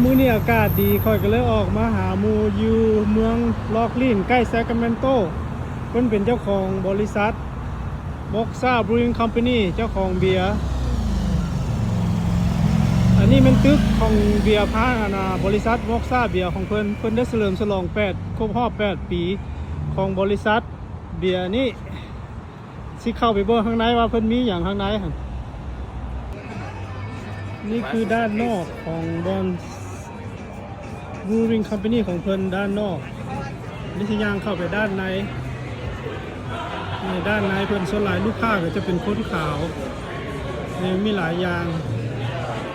มื้อนี้อากาศดีค่อยก็เลยออกมาหาหมู่อยู่เมืองลอกลินใกล้แซคราเมนโตเพิ่นเป็นเจ้าของบริษัทม็อกซ่าบรูวิงคัมพานีเจ้าของเบียร์อันนี้เป็นตึกของเบียร์พานาบริษัทม็อกซ่าเบียร์ของเพิ่นได้เฉลิมฉลองครบรอบ8 ปีของบริษัทเบียร์นี้สิเข้าไปเบิ่งข้างในว่าเพิ่นมีหยังข้างในหั่นนี่คือด้านนอกของบอนบรูวิงคัมพานีของเพิ่นด้านนอกนี่สิย่างเข้าไปด้านในนี่ด้านในเพิ่นส่วนหลายลูกค้าก็จะเป็นคนขาวนี่มีหลายอย่าง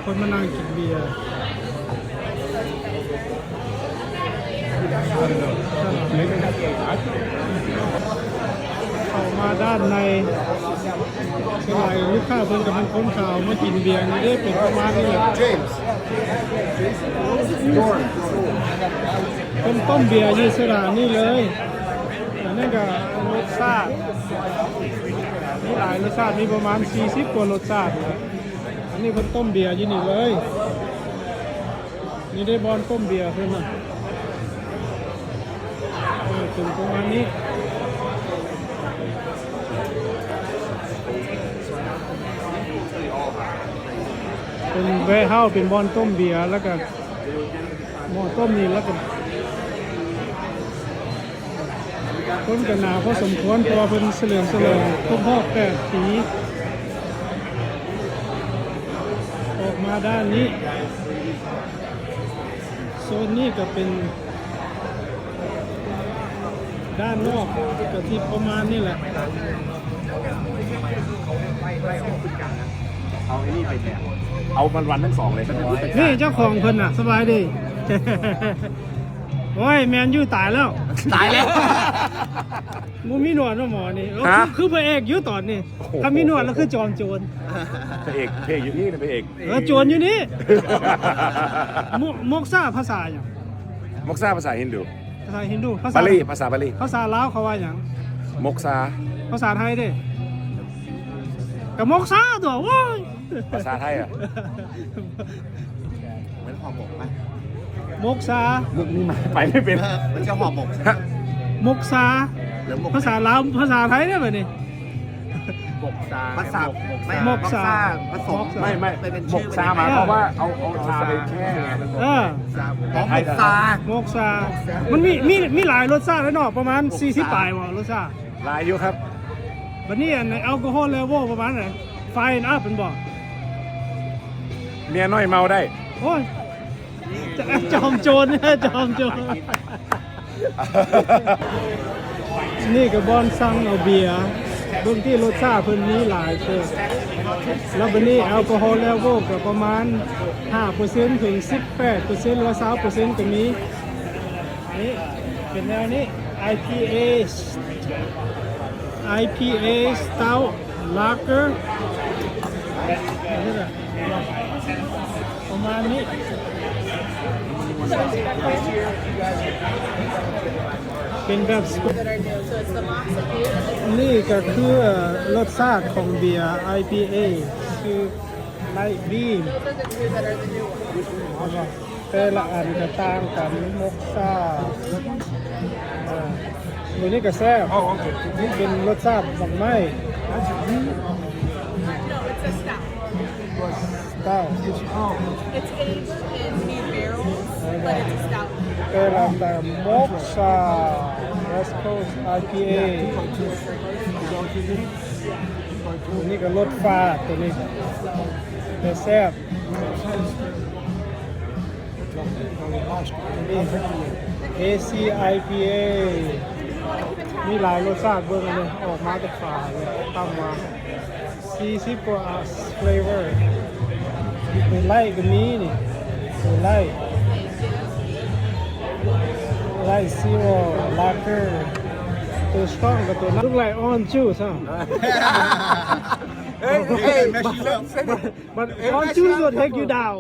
คนมานั่งกินเบียร์เข้ามาด้านในส่วนหลายลูกค้าเพิ่นก็เป็นคนขาวมากินเบียร์นี่ได้เป็นประมาณนี้แหละเพิ่นต้มเบียร์อยู่สถานนี่เลยอันนี้ก็รสชาติมีหลายรสชาติมีประมาณ40 กว่ารสชาติอันนี้เพิ่นต้มเบียร์อยู่นี่เลยนี่ได้บอนต้มเบียร์เพิ่นน่ะถึงประมาณนี้เป็นแวร์เฮาส์เป็นบอนต้มเบียร์แล้วก็หม้อต้มนี่แล้วก็คนกันหนาพอสมควรเพราะว่าเพิ่นเฉลิมฉลองครบรอบ8 ปีออกมาด้านนี้โซนนี้ก็เป็นด้านนอกก็ที่ประมาณนี้แหละเอาไอ้นี่ไปเนี่ยเอาวันทั้งสองเลยนี่เจ้าของเพิ่นน่ะสบายดี โอ้ยแมนยูตายแล้ว ตายแล้ว มูมีหนวดว่าหมอนี่คือพระเอกอยู่ตอนนี้ถ้ามีหนวดแล้วคือจอมโจรพระเอกอยู่นี่นะพระเอก โจรอยู่นี่ มกซ่าภาษาอย่าง มกซาภาษาฮินดู ภาษาฮินดูภาษา บาลีภาษาบาลี ภาษาลาวเขาว่าอย่าง มกซา ภาษาไทยเด้กับมกซ่าตัวโว้ย ภาษาไทยอ่ะ เหมือนห่อหมกไหม มกซา มุกนี่มาไปไม่เป็น มันจะห่อหมกใช่ไหม มกซา หรือหมก ภาษาลาวภาษาไทยได้ป่ะนี่ หมกซาภาษาไม่ หมกซา ผสม ไม่ ไปเป็น หม ชื่ ก อ ซามาเพราะว่าเอาชาไปแช่ เออ หมกซาม กซามันมีหลายรสชาติแล้วเนาะประมาณ40 ปลายว่ะรสชาติ ลายอยู่ครับ บัดนี้ในแอลกอฮอล์เลเวลประมาณไหนไฟน์อัพเป็นบ่ เมียน้อยเมาได้ โอ้ยจอมโจรเนี่ยจอมโจรนี่กับบอนสั่งเอาเบียร์เบื้องที่รสชาติเพิ่นมีหลายเกินแล้วบัดนี้แอลกอฮอล์เลเวลก็ประมาณ 5% ถึง 18% หรือ 20% ก็มีนี่เป็นแนวนี้ IPA Stout Lager นี่แหละประมาณนี้เป็นแบบนี่ก็คือรสชาติของเบียร์ IPA คือ Light Bean แต่ละอันก็ต่างกันมกซ่าตัวนี้ก็แซ่บนี่เป็นรสชาติบักไม้ Stout. It's aged in new barrels, but it's a stout. แต่มกซ่า West Coast IPA ตัวนี้ก็รสฟาดตัวนี้แต่แซ่บนี่ AC IPA มีหลายรสชาติเบิ่งเลยออกมาจากฝาเลยทำมา40 กว่า flavor ตัวไล่ก็มีนี่ตัวไล่ซีโร่ลาเกอร์ตัวสตรองกับตัวนั้นลูกไล่ออนจูสอ่ะ เฮ้ย but on juice will take you down